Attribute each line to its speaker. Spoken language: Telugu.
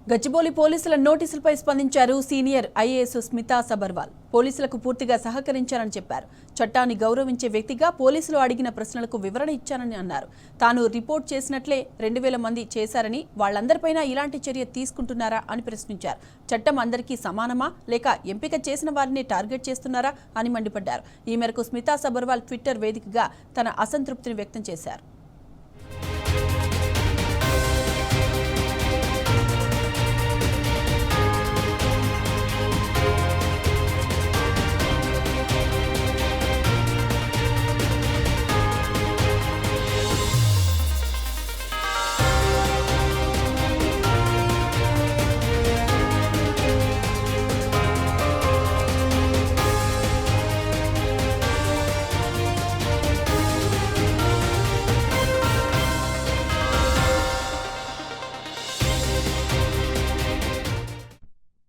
Speaker 1: గచ్చిబౌలి పోలీసుల నోటీసులపై స్పందించారు సీనియర్ ఐఏఎస్ స్మితా సబర్వాల్. పోలీసులకు పూర్తిగా సహకరించారని చెప్పారు. చట్టాన్ని గౌరవించే వ్యక్తిగా పోలీసులు అడిగిన ప్రశ్నలకు వివరణ ఇచ్చానని అన్నారు. తాను రిపోర్ట్ చేసినట్లే 2000 మంది చేశారని, వాళ్లందరిపైనా ఇలాంటి చర్య తీసుకుంటున్నారా అని ప్రశ్నించారు. చట్టం అందరికీ సమానమా లేక ఎంపిక చేసిన వారిని టార్గెట్ చేస్తున్నారా అని మండిపడ్డారు. ఈ మేరకు స్మితా సబర్వాల్ ట్విట్టర్ వేదికగా తన అసంతృప్తిని వ్యక్తం చేశారు.